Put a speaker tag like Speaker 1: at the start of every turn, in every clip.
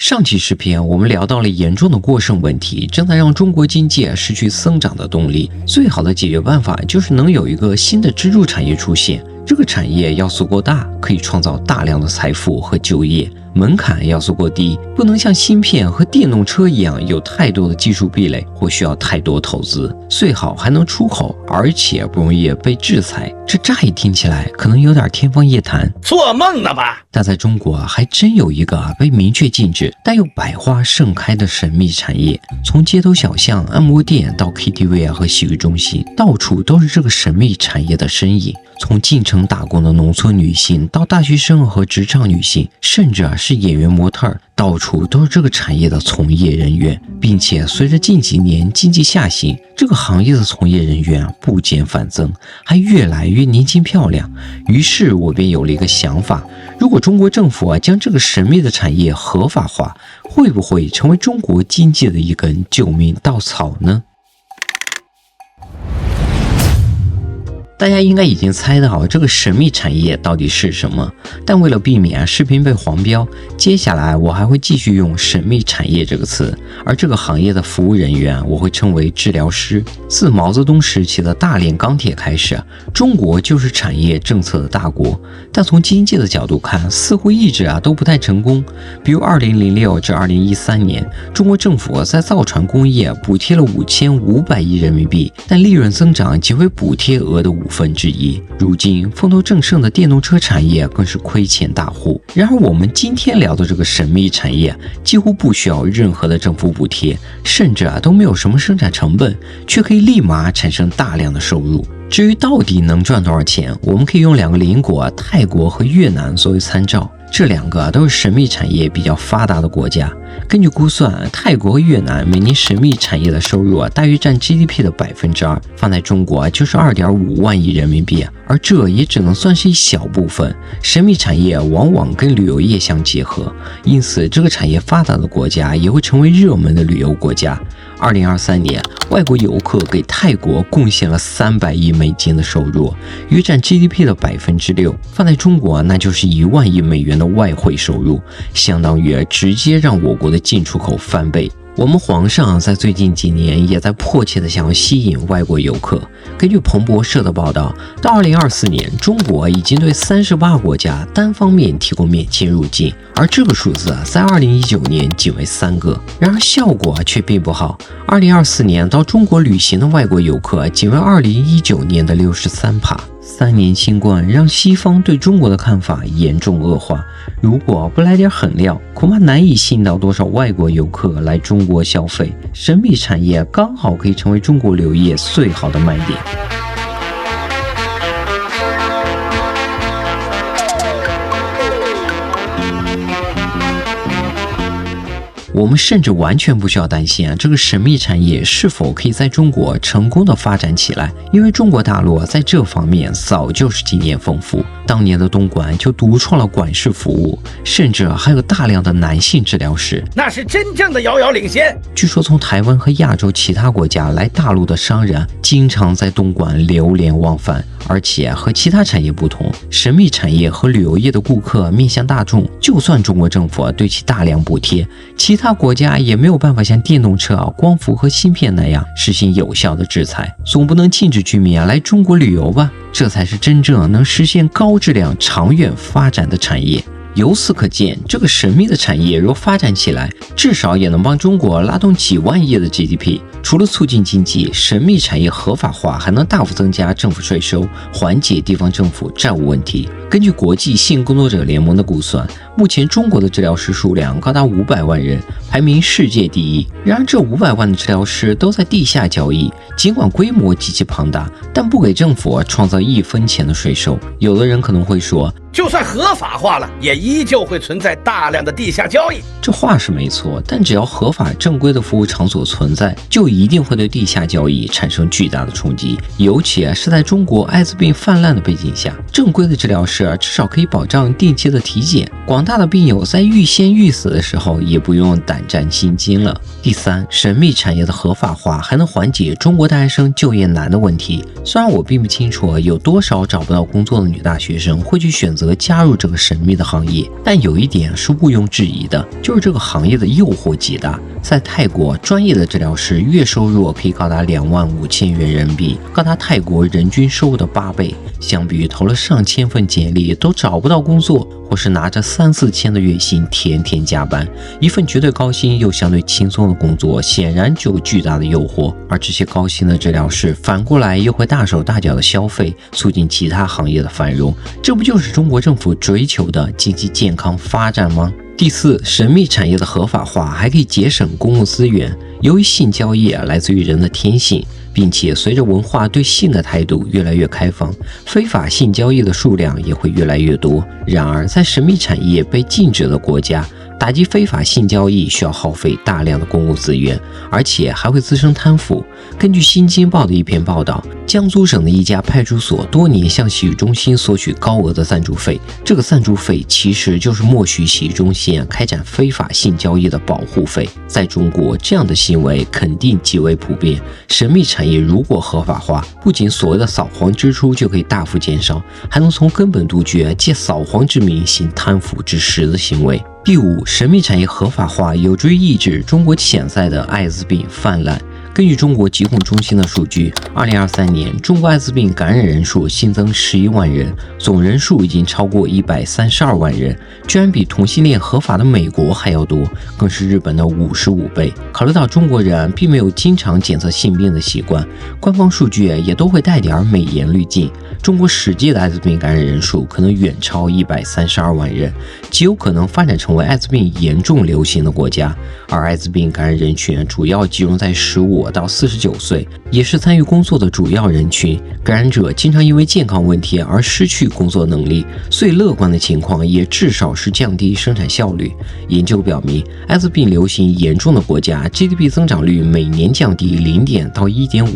Speaker 1: 上期视频我们聊到了严重的过剩问题，正在让中国经济失去增长的动力。最好的解决办法就是能有一个新的支柱产业出现，这个产业要足够大，可以创造大量的财富和就业。门槛要足够低，不能像芯片和电动车一样有太多的技术壁垒或需要太多投资，最好还能出口，而且不容易被制裁。这乍一听起来可能有点天方夜谭，
Speaker 2: 做梦呢吧？
Speaker 1: 但在中国还真有一个被明确禁止但又百花盛开的神秘产业，从街头小巷、按摩店到 KTV 和洗浴中心，到处都是这个神秘产业的身影。从进城打工的农村女性到大学生和职场女性，甚至是演员模特，到处都是这个产业的从业人员，并且随着近几年经济下行，这个行业的从业人员不减反增，还越来越年轻漂亮。于是我便有了一个想法，如果中国政府将这个神秘的产业合法化，会不会成为中国经济的一根救命稻草呢？大家应该已经猜到这个神秘产业到底是什么，但为了避免视频被黄标，接下来我还会继续用神秘产业这个词，而这个行业的服务人员我会称为治疗师。自毛泽东时期的大炼钢铁开始，中国就是产业政策的大国，但从经济的角度看，似乎一直都不太成功。比如2006至2013年，中国政府在造船工业补贴了5500亿人民币，但利润增长仅为补贴额的1/5。如今风头正盛的电动车产业更是亏钱大户。然而我们今天聊的这个神秘产业几乎不需要任何的政府补贴，甚至都没有什么生产成本，却可以立马产生大量的收入。至于到底能赚多少钱，我们可以用两个邻国泰国和越南作为参照，这两个都是神秘产业比较发达的国家。根据估算，泰国和越南每年神秘产业的收入大约占 GDP 的2%，放在中国就是2.5万亿人民币，而这也只能算是一小部分。神秘产业往往跟旅游业相结合，因此这个产业发达的国家也会成为热门的旅游国家。2023年，外国游客给泰国贡献了300亿美金的收入，约占 GDP 的6%，放在中国那就是1万亿美元的外汇收入，相当于直接让我国的进出口翻倍。我们皇上在最近几年也在迫切地想要吸引外国游客。根据彭博社的报道，到2024年，中国已经对38国家单方面提供免签入境，而这个数字在2019年仅为3个。然而效果却并不好。2024年到中国旅行的外国游客仅为2019年的63%。3年新冠让西方对中国的看法严重恶化，如果不来点狠料，恐怕难以吸引到多少外国游客来中国消费。神秘产业刚好可以成为中国旅游业最好的卖点。我们甚至完全不需要担心这个神秘产业是否可以在中国成功的发展起来，因为中国大陆在这方面早就是经验丰富。当年的东莞就独创了管事服务，甚至还有大量的男性治疗师，
Speaker 2: 那是真正的遥遥领先。
Speaker 1: 据说从台湾和亚洲其他国家来大陆的商人经常在东莞流连忘返。而且和其他产业不同，神秘产业和旅游业的顾客面向大众，就算中国政府对其大量补贴，其他国家也没有办法像电动车、光伏和芯片那样实行有效的制裁。总不能禁止居民来中国旅游吧？这才是真正能实现高质量长远发展的产业。由此可见，这个神秘的产业若发展起来，至少也能帮中国拉动几万亿的 GDP。除了促进经济，神秘产业合法化还能大幅增加政府税收，缓解地方政府债务问题。根据国际性工作者联盟的估算，目前中国的治疗师数量高达500万人，排名世界第一。然而这500万的治疗师都在地下交易，尽管规模极其庞大，但不给政府创造1分钱的税收。有的人可能会说，
Speaker 2: 就算合法化了，也依旧会存在大量的地下交易。
Speaker 1: 这话是没错，但只要合法正规的服务场所存在，就一定会对地下交易产生巨大的冲击。尤其是在中国艾滋病泛滥的背景下，正规的治疗师是至少可以保障定期的体检，广大的病友在欲仙欲死的时候也不用胆战心惊了。第三，神秘产业的合法化还能缓解中国大学生就业难的问题。虽然我并不清楚有多少找不到工作的女大学生会去选择加入这个神秘的行业，但有一点是毋庸置疑的，就是这个行业的诱惑极大。在泰国，专业的治疗师月收入可以高达25000元人民币，高达泰国人均收入的8倍。相比于投了上千份简历都找不到工作，或是拿着3、4千的月薪天天加班，一份绝对高薪又相对轻松的工作，显然就有巨大的诱惑。而这些高薪的治疗师反过来又会大手大脚的消费，促进其他行业的繁荣，这不就是中国政府追求的经济健康发展吗？第四，神秘产业的合法化还可以节省公共资源。由于性交易来自于人的天性，并且随着文化对性的态度越来越开放，非法性交易的数量也会越来越多。然而，在神秘产业被禁止的国家，打击非法性交易需要耗费大量的公共资源，而且还会滋生贪腐。根据《新京报》的一篇报道，江苏省的一家派出所多年向洗浴中心索取高额的赞助费，这个赞助费其实就是默许洗浴中心开展非法性交易的保护费。在中国，这样的行为肯定极为普遍。神秘产业如果合法化，不仅所谓的扫黄支出就可以大幅减少，还能从根本杜绝借扫黄之名行贪腐之实的行为。第五，神秘产业合法化有助于抑制中国潜在的艾滋病泛滥。根据中国疾控中心的数据，2023年中国艾滋病感染人数新增11万人，总人数已经超过132万人，居然比同性恋合法的美国还要多，更是日本的55倍。考虑到中国人并没有经常检测性病的习惯，官方数据也都会带点美颜滤镜，中国实际的艾滋病感染人数可能远超132万人，极有可能发展成为艾滋病严重流行的国家。而艾滋病感染人群主要集中在15到49岁，也是参与工作的主要人群。感染者经常因为健康问题而失去工作能力，最乐观的情况也至少是降低生产效率。研究表明，艾滋病流行严重的国家 GDP 增长率每年降低0.到1.5%。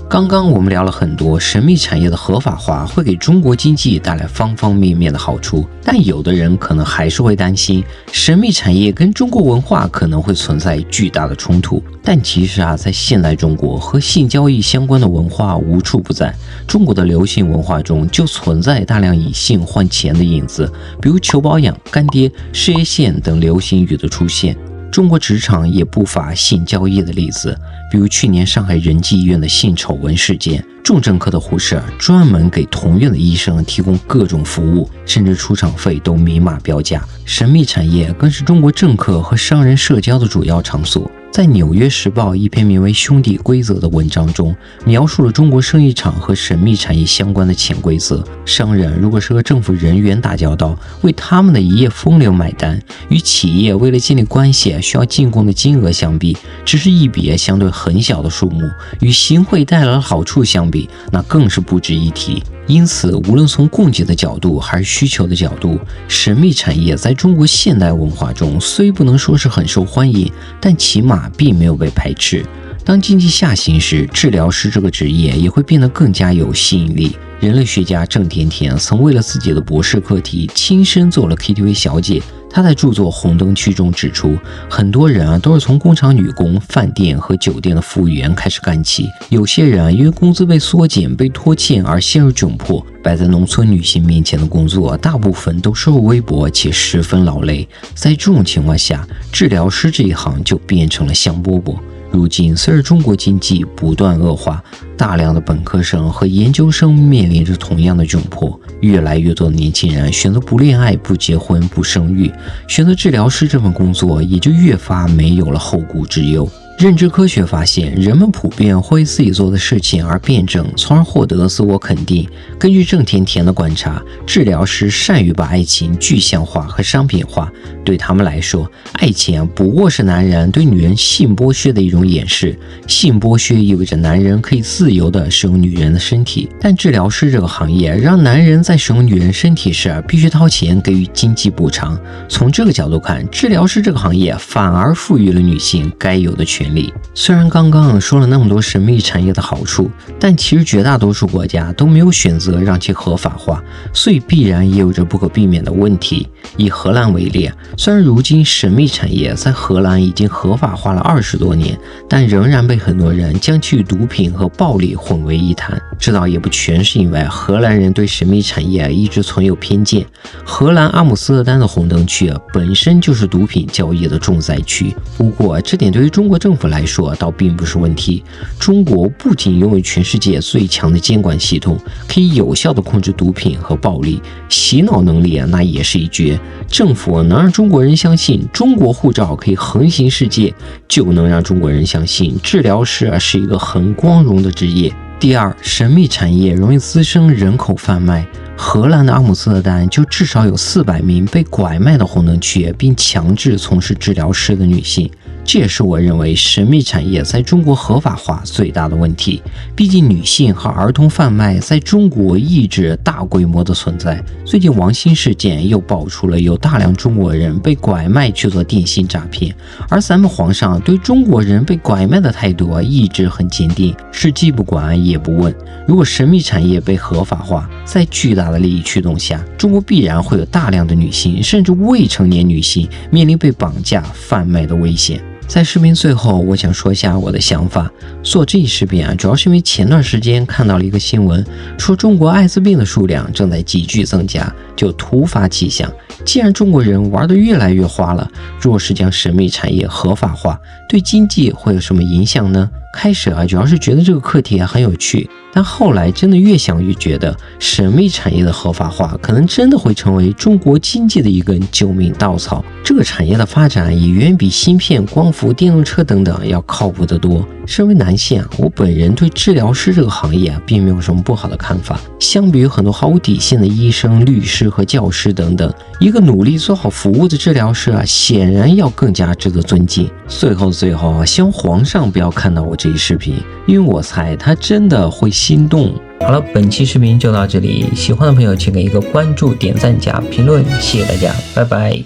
Speaker 1: 刚刚我们聊了很多神秘产业的合法化会给中国经济带来方方面面的好处，但有的人可能还是会担心神秘产业跟中国文化可能会存在巨大的冲突。但其实在现代中国和性交易相关的文化无处不在，中国的流行文化中就存在大量以性换钱的影子，比如求保养、干爹、事业线等流行语的出现。中国职场也不乏性交易的例子，比如去年上海仁济医院的性丑闻事件，重症科的护士专门给同院的医生提供各种服务，甚至出场费都明码标价。神秘产业更是中国政客和商人社交的主要场所。在《纽约时报》一篇名为《兄弟规则》的文章中，描述了中国生意场和神秘产业相关的潜规则。商人如果是和政府人员打交道，为他们的一夜风流买单，与企业为了建立关系需要进贡的金额相比，只是一笔相对很小的数目，与行贿带来的好处相比，那更是不值一提。因此，无论从供给的角度还是需求的角度，神秘产业在中国现代文化中虽不能说是很受欢迎，但起码并没有被排斥。当经济下行时，治疗师这个职业也会变得更加有吸引力。人类学家郑甜甜曾为了自己的博士课题亲身做了 KTV 小姐。他在著作《红灯区》中指出，很多人都是从工厂女工、饭店和酒店的服务员开始干起。有些人因为工资被缩减、被拖欠而陷入窘迫。摆在农村女性面前的工作，大部分都收入微薄且十分劳累。在这种情况下，治疗师这一行就变成了香饽饽。如今，随着中国经济不断恶化，大量的本科生和研究生面临着同样的窘迫，越来越多的年轻人选择不恋爱、不结婚、不生育，选择治疗师这份工作也就越发没有了后顾之忧。认知科学发现，人们普遍会为自己做的事情而辩证，从而获得自我肯定。根据郑甜甜的观察，治疗师善于把爱情具象化和商品化。对他们来说，爱情不过是男人对女人性剥削的一种掩饰。性剥削意味着男人可以自由地使用女人的身体，但治疗师这个行业让男人在使用女人身体时必须掏钱给予经济补偿。从这个角度看，治疗师这个行业反而赋予了女性该有的权利。权利。虽然刚刚说了那么多神秘产业的好处，但其实绝大多数国家都没有选择让其合法化，所以必然也有着不可避免的问题。以荷兰为例，虽然如今神秘产业在荷兰已经合法化了20多年，但仍然被很多人将其与毒品和暴力混为一谈。这倒也不全是因为荷兰人对神秘产业一直存有偏见。荷兰阿姆斯特丹的红灯区本身就是毒品交易的重灾区，不过这点对于中国政府来说倒并不是问题。中国不仅拥有全世界最强的监管系统，可以有效地控制毒品和暴力，洗脑能力那也是一绝。政府能让中国人相信中国护照可以横行世界，就能让中国人相信治疗师是一个很光荣的职业。第二，神秘产业容易滋生人口贩卖。荷兰的阿姆斯特丹就至少有400名被拐卖到红灯区并强制从事治疗师的女性，这也是我认为神秘产业在中国合法化最大的问题。毕竟女性和儿童贩卖在中国一直大规模的存在。最近王鑫事件又爆出了有大量中国人被拐卖去做电信诈骗，而咱们皇上对中国人被拐卖的态度一直很坚定，是既不管也不问。如果神秘产业被合法化，在巨大的利益驱动下，中国必然会有大量的女性甚至未成年女性面临被绑架贩卖的危险。在视频最后，我想说一下我的想法。做这一视频主要是因为前段时间看到了一个新闻，说中国艾滋病的数量正在急剧增加，就突发奇想，既然中国人玩得越来越花了，若是将神秘产业合法化，对经济会有什么影响呢？开始主要是觉得这个课题很有趣，但后来真的越想越觉得神秘产业的合法化可能真的会成为中国经济的一根救命稻草。这个产业的发展也远比芯片、光伏、电动车等等要靠谱得多。身为男性我本人对治疗师这个行业并没有什么不好的看法。相比于很多毫无底线的医生、律师和教师等等，一个努力做好服务的治疗师显然要更加值得尊敬。最后希望皇上不要看到我这一视频，因为我猜他真的会心动。好了，本期视频就到这里，喜欢的朋友请给一个关注、点赞加评论，谢谢大家，拜拜。